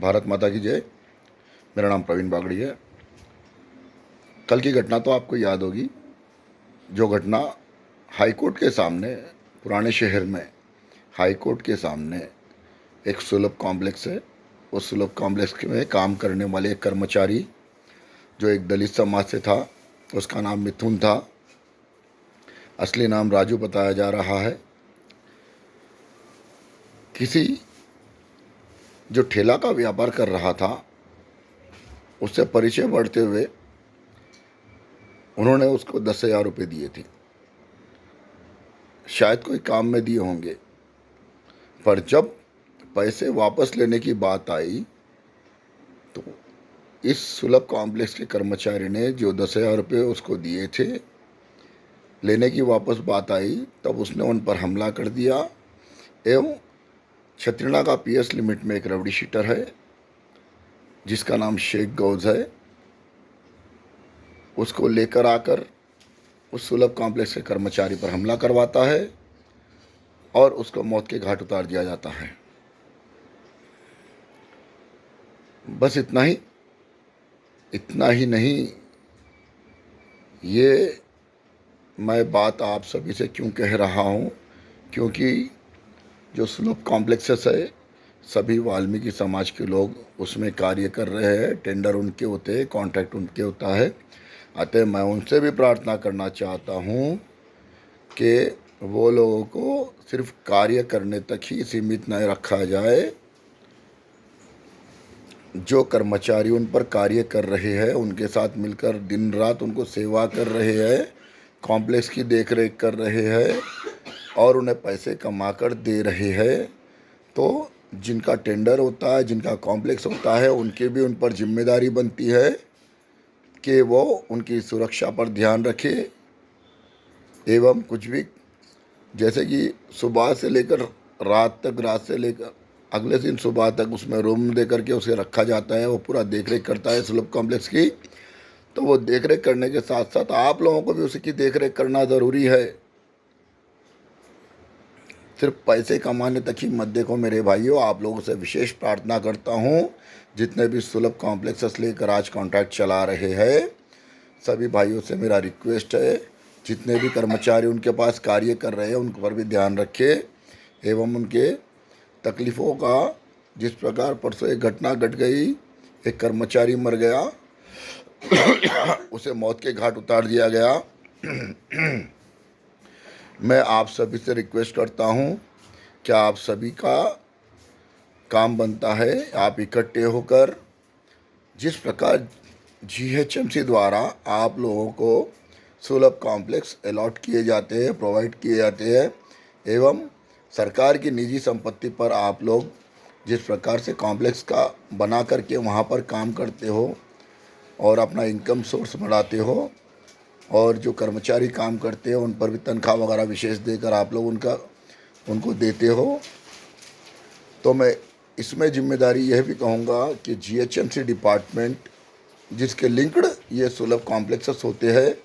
भारत माता की जय। मेरा नाम प्रवीण बागड़ी है। कल की घटना तो आपको याद होगी, जो घटना हाई कोर्ट के सामने, पुराने शहर में हाई कोर्ट के सामने एक सुलभ कॉम्प्लेक्स है। उस सुलभ कॉम्प्लेक्स में काम करने वाले एक कर्मचारी जो एक दलित समाज से था, उसका नाम मिथुन था, असली नाम राजू बताया जा रहा है। किसी जो ठेला का व्यापार कर रहा था उससे परिचय बढ़ते हुए उन्होंने उसको 10,000 रुपये दिए थे। शायद कोई काम में दिए होंगे, पर जब पैसे वापस लेने की बात आई तो इस सुलभ कॉम्प्लेक्स के कर्मचारी ने जो 10,000 रुपये उसको दिए थे, लेने की वापस बात आई तब उसने उन पर हमला कर दिया एवं छत्रीना का पीएस लिमिट में एक रबड़ी शीटर है जिसका नाम शेख गौज है, उसको लेकर आकर उस सुलभ कॉम्प्लेक्स के कर्मचारी पर हमला करवाता है और उसको मौत के घाट उतार दिया जाता है। बस इतना ही नहीं, ये मैं बात आप सभी से क्यों कह रहा हूँ, क्योंकि जो सुलभ कॉम्प्लेक्सेस है सभी वाल्मीकि समाज के लोग उसमें कार्य कर रहे हैं। टेंडर उनके होते हैं, कॉन्ट्रैक्ट उनके होता है। अतः मैं उनसे भी प्रार्थना करना चाहता हूँ कि वो लोगों को सिर्फ कार्य करने तक ही सीमित न रखा जाए। जो कर्मचारी उन पर कार्य कर रहे हैं उनके साथ मिलकर दिन रात उनको सेवा कर रहे हैं, कॉम्प्लेक्स की देखरेख कर रहे हैं और उन्हें पैसे कमा कर दे रहे हैं, तो जिनका टेंडर होता है, जिनका कॉम्प्लेक्स होता है, उनकी भी उन पर जिम्मेदारी बनती है कि वो उनकी सुरक्षा पर ध्यान रखे एवं कुछ भी, जैसे कि सुबह से लेकर रात तक, रात से लेकर अगले दिन सुबह तक उसमें रूम दे करके उसे रखा जाता है। वो पूरा देखरेख करता है सुलभ कॉम्प्लेक्स की। तो वो देखरेख करने के साथ साथ आप लोगों को भी उसकी देखरेख करना ज़रूरी है। सिर्फ पैसे कमाने तक ही मत देखो मेरे भाइयों। आप लोगों से विशेष प्रार्थना करता हूँ, जितने भी सुलभ कॉम्प्लेक्सेस लेकर आज कॉन्ट्रैक्ट चला रहे हैं, सभी भाइयों से मेरा रिक्वेस्ट है, जितने भी कर्मचारी उनके पास कार्य कर रहे हैं उन पर भी ध्यान रखें एवं उनके तकलीफ़ों का, जिस प्रकार परसों एक घटना घट गई, एक कर्मचारी मर गया, उसे मौत के घाट उतार दिया गया। मैं आप सभी से रिक्वेस्ट करता हूँ, क्या आप सभी का काम बनता है आप इकट्ठे होकर, जिस प्रकार जीएचएमसी द्वारा आप लोगों को सुलभ कॉम्प्लेक्स अलॉट किए जाते हैं, प्रोवाइड किए जाते हैं, एवं सरकार की निजी संपत्ति पर आप लोग जिस प्रकार से कॉम्प्लेक्स का बना करके वहाँ पर काम करते हो और अपना इनकम सोर्स बढ़ाते हो, और जो कर्मचारी काम करते हैं उन पर भी तनख्वाह वगैरह विशेष देकर आप लोग उनको देते हो, तो मैं इसमें जिम्मेदारी यह भी कहूँगा कि जीएचएमसी डिपार्टमेंट जिसके लिंक्ड ये सुलभ कॉम्प्लेक्सेस होते हैं,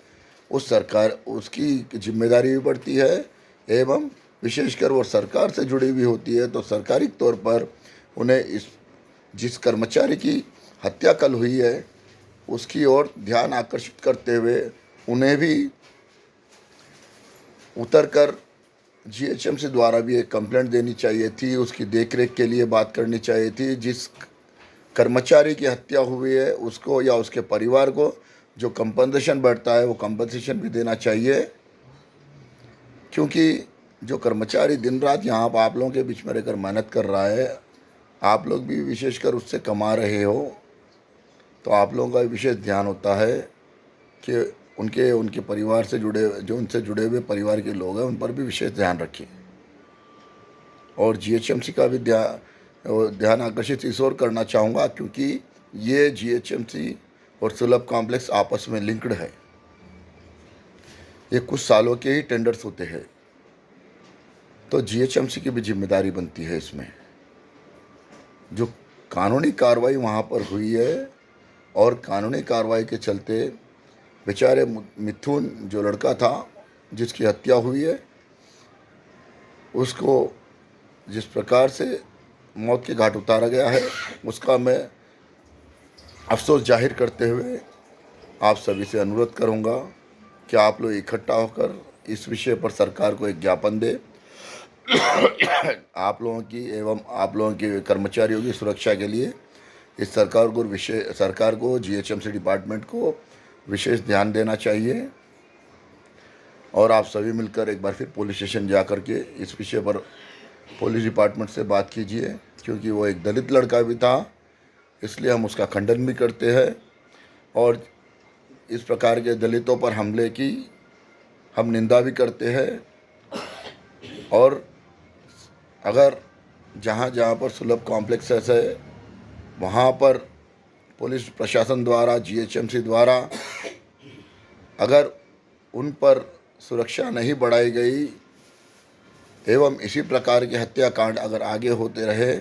उस सरकार उसकी जिम्मेदारी भी बढ़ती है एवं विशेषकर वो सरकार से जुड़ी हुई होती है। तो सरकारी तौर पर उन्हें जिस कर्मचारी की हत्या कल हुई है उसकी ओर ध्यान आकर्षित करते हुए उन्हें भी उतरकर जीएचएमसी द्वारा भी एक कंप्लेंट देनी चाहिए थी, उसकी देखरेख के लिए बात करनी चाहिए थी। जिस कर्मचारी की हत्या हुई है उसको या उसके परिवार को जो कंपनसेशन बढ़ता है वो कंपनसेशन भी देना चाहिए, क्योंकि जो कर्मचारी दिन रात यहाँ पर आप लोगों के बीच में रहकर मेहनत कर रहा है, आप लोग भी विशेषकर उससे कमा रहे हो, तो आप लोगों का विशेष ध्यान होता है कि उनके परिवार से उनसे जुड़े हुए परिवार के लोग हैं उन पर भी विशेष ध्यान रखें। और जीएचएमसी का भी ध्यान आकर्षित इस ओर करना चाहूँगा, क्योंकि ये जीएचएमसी और सुलभ कॉम्प्लेक्स आपस में लिंक्ड है। ये कुछ सालों के ही टेंडर्स होते हैं, तो जीएचएमसी की भी जिम्मेदारी बनती है इसमें। जो कानूनी कार्रवाई वहाँ पर हुई है और कानूनी कार्रवाई के चलते बेचारे मिथुन जो लड़का था जिसकी हत्या हुई है, उसको जिस प्रकार से मौत के घाट उतारा गया है, उसका मैं अफसोस जाहिर करते हुए आप सभी से अनुरोध करूंगा कि आप लोग इकट्ठा होकर इस विषय पर सरकार को एक ज्ञापन दें। आप लोगों की एवं आप लोगों के कर्मचारियों की सुरक्षा के लिए इस सरकार को जीएचएमसी डिपार्टमेंट को विशेष ध्यान देना चाहिए। और आप सभी मिलकर एक बार फिर पुलिस स्टेशन जा कर के इस विषय पर पुलिस डिपार्टमेंट से बात कीजिए, क्योंकि वो एक दलित लड़का भी था, इसलिए हम उसका खंडन भी करते हैं और इस प्रकार के दलितों पर हमले की हम निंदा भी करते हैं। और अगर जहाँ जहाँ पर सुलभ कॉम्प्लेक्सेस है वहाँ पर पुलिस प्रशासन द्वारा जीएचएमसी द्वारा अगर उन पर सुरक्षा नहीं बढ़ाई गई एवं इसी प्रकार के हत्याकांड अगर आगे होते रहे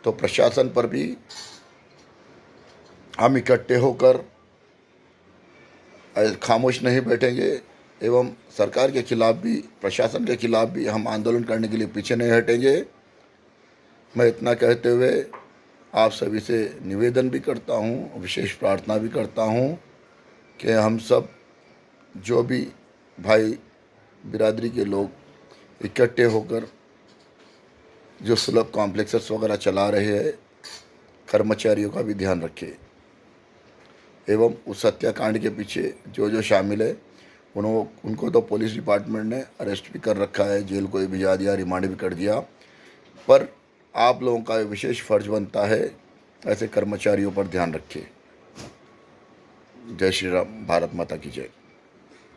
तो प्रशासन पर भी हम इकट्ठे होकर खामोश नहीं बैठेंगे एवं सरकार के खिलाफ भी, प्रशासन के खिलाफ भी हम आंदोलन करने के लिए पीछे नहीं हटेंगे। मैं इतना कहते हुए आप सभी से निवेदन भी करता हूँ, विशेष प्रार्थना भी करता हूँ कि हम सब जो भी भाई बिरादरी के लोग इकट्ठे होकर जो सुलभ कॉम्प्लेक्सेस वगैरह चला रहे हैं, कर्मचारियों का भी ध्यान रखें एवं उस हत्याकांड के पीछे जो जो शामिल है उनको तो पुलिस डिपार्टमेंट ने अरेस्ट भी कर रखा है, जेल को भी भिजा दिया, रिमांड भी कर दिया, पर आप लोगों का विशेष फर्ज बनता है ऐसे कर्मचारियों पर ध्यान रखें। जय श्री राम, भारत माता की जय।